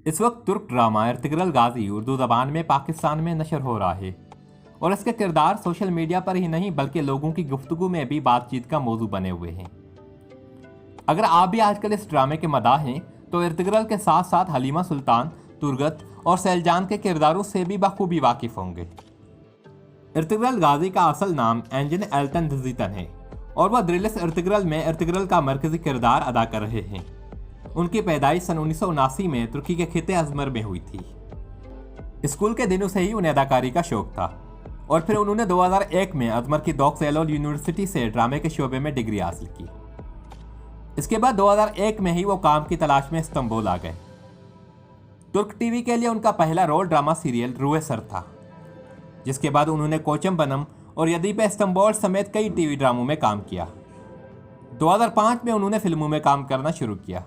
इस वक्त तुर्क ड्रामा इर्तिग्रल गाजी उर्दू ज़बान में पाकिस्तान में नशर हो रहा है और इसके किरदार सोशल मीडिया पर ही नहीं बल्कि लोगों की गुफ्तगू में भी बातचीत का मौजू बने हुए हैं। अगर आप भी आजकल इस ड्रामे के मदाह हैं तो इर्तिग्रल के साथ साथ हलीमा सुल्तान, तुर्गत और सैलजान के किरदारों से भी बखूबी वाकिफ होंगे। इर्तिग्रल गाजी का असल नाम एंजन एल्तन दजीतन है और वह द्रिलिस इर्तिग्रल में इर्तिग्रल का मरकजी किरदार अदा कर रहे हैं। उनकी पैदाइश सन 1979 में तुर्की के खिते अजमर में हुई थी। स्कूल के दिनों से ही उन्हें अदाकारी का शौक था और फिर उन्होंने 2001 में अजमर की दोक्सेलोल यूनिवर्सिटी से ड्रामे के शोबे में डिग्री हासिल की। इसके बाद 2001 में ही वो काम की तलाश में इस्तांबुल आ गए। तुर्क टीवी के लिए उनका पहला रोल ड्रामा सीरियल रूए सर था, जिसके बाद उन्होंने कोचम बनम और यदीप इस्तांबुल समेत कई टीवी ड्रामों में काम किया। 2005 में उन्होंने फिल्मों में काम करना शुरू किया।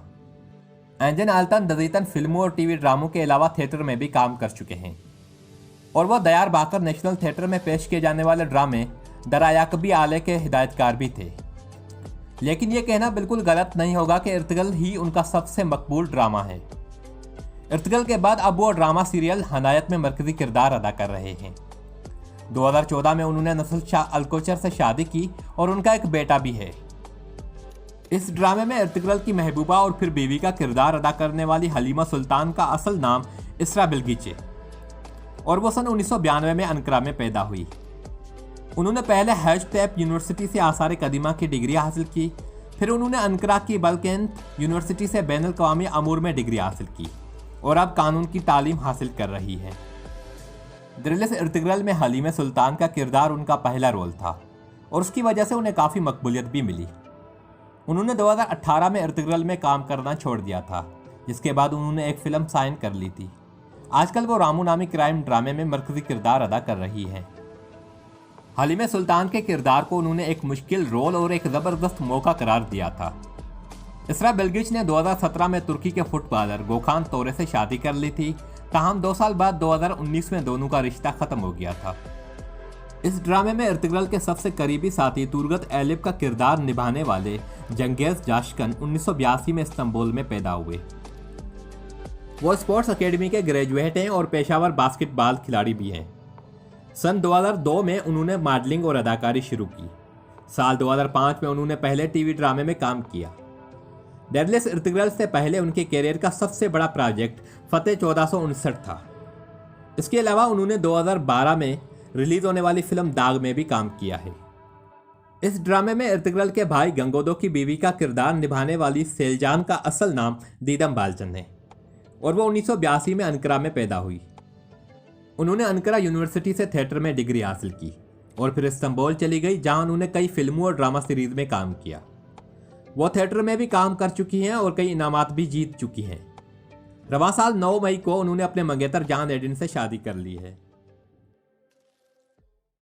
एंजन एल्तन दजीतन फिल्मों और टीवी ड्रामों के अलावा थिएटर में भी काम कर चुके हैं और वह दयार बाकर नेशनल थिएटर में पेश किए जाने वाले ड्रामे दरायाकबी आले के हिदायतकार भी थे। लेकिन यह कहना बिल्कुल गलत नहीं होगा कि इर्तिग्रल ही उनका सबसे मकबूल ड्रामा है। इर्तिग्रल के बाद अब वो ड्रामा सीरियल हनायत में मरकजी किरदार अदा कर रहे हैं। 2014 में उन्होंने नस्ल शाह अलकोचर से शादी की और उनका एक बेटा भी है। इस ड्रामे में इर्तिग्रल की महबूबा और फिर बीवी का किरदार अदा करने वाली हलीमा सुल्तान का असल नाम इसरा बिल्गिचे और वो सन 1992 में अंकरा में पैदा हुई। उन्होंने पहले हैशटैप यूनिवर्सिटी से आसार कदीमा की डिग्री हासिल की, फिर उन्होंने अंकरा की बल्केंत यूनिवर्सिटी से बैनुल अक़वामी अमूर में डिग्री हासिल की और अब कानून की तालीम हासिल कर रही है। द्रिलिस इर्तिग्रल में हलीमा सुल्तान का किरदार उनका पहला रोल था और उसकी वजह से उन्हें काफ़ी मकबूलियत भी मिली। उन्होंने 2018 में इर्तिग्रल में काम करना छोड़ दिया था, जिसके बाद उन्होंने एक फिल्म साइन कर ली थी। आजकल वो रामू नामी क्राइम ड्रामे में मरकजी किरदार अदा कर रही है। हलीमा सुल्तान के किरदार को उन्होंने एक मुश्किल रोल और एक ज़बरदस्त मौका करार दिया था। इसरा बिल्गिच ने 2017 में तुर्की के फुटबॉलर गोखान तोरे से शादी कर ली थी, ताहम 2 साल बाद 2019 में दोनों का रिश्ता खत्म हो गया था। इस ड्रामे में इर्तिग्रल के सबसे करीबी साथी तुर्गत एलिप का किरदार निभाने वाले जंगेज जाशकन 1982 में इस्तांबुल में पैदा हुए। वो स्पोर्ट्स एकेडमी के ग्रेजुएट हैं और पेशावर बास्केटबॉल खिलाड़ी भी हैं। सन 2002 में उन्होंने मॉडलिंग और अदाकारी शुरू की। साल 2005 में उन्होंने पहले टीवी ड्रामे में काम किया। द्रिलिस इर्तिग्रल से पहले उनके कैरियर का सबसे बड़ा प्रोजेक्ट फतेह 1459 था। इसके अलावा उन्होंने 2012 में रिलीज होने वाली फिल्म दाग में भी काम किया है। इस ड्रामे में इर्तिग्रल के भाई गंगोदो की बीवी का किरदार निभाने वाली सैलजान का असल नाम दीदम बालचन है और वो 1982 में अंकरा में पैदा हुई। उन्होंने अंकरा यूनिवर्सिटी से थिएटर में डिग्री हासिल की और फिर इस्तांबुल चली गई, जहां उन्होंने कई फिल्मों और ड्रामा सीरीज में काम किया। वो थिएटर में भी काम कर चुकी हैं और कई इनामात भी जीत चुकी हैं। रवां साल 9 मई को उन्होंने अपने मंगेतर जान एडिन से शादी कर ली है।